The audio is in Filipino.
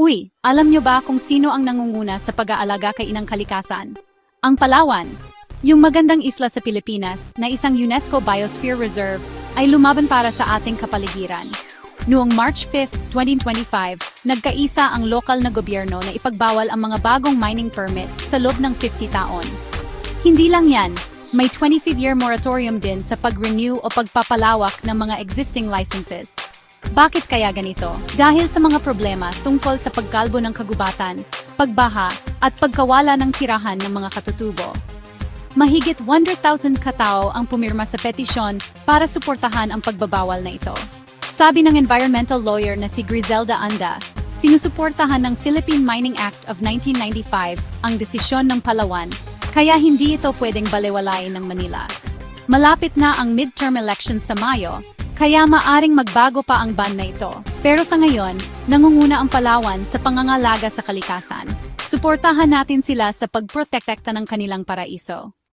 Uy, alam nyo ba kung sino ang nangunguna sa pag-aalaga kay inang kalikasan? Ang Palawan. Yung magandang isla sa Pilipinas na isang UNESCO Biosphere Reserve ay lumaban para sa ating kapaligiran. Noong March 5, 2025, nagkaisa ang lokal na gobyerno na ipagbawal ang mga bagong mining permit sa loob ng 50 taon. Hindi lang yan, may 25-year moratorium din sa pag-renew o pagpapalawak ng mga existing licenses. Bakit kaya ganito? Dahil sa mga problema tungkol sa pagkalbo ng kagubatan, pagbaha, at pagkawala ng tirahan ng mga katutubo. Mahigit 100,000 katao ang pumirma sa petisyon para suportahan ang pagbabawal na ito. Sabi ng environmental lawyer na si Griselda Anda, sinusuportahan ng Philippine Mining Act of 1995 ang desisyon ng Palawan, kaya hindi ito pwedeng balewalain ng Manila. Malapit na ang midterm elections sa Mayo, kaya maaring magbago pa ang ban na ito. Pero sa ngayon, nangunguna ang Palawan sa pangangalaga sa kalikasan. Suportahan natin sila sa pagprotekta ng kanilang paraiso.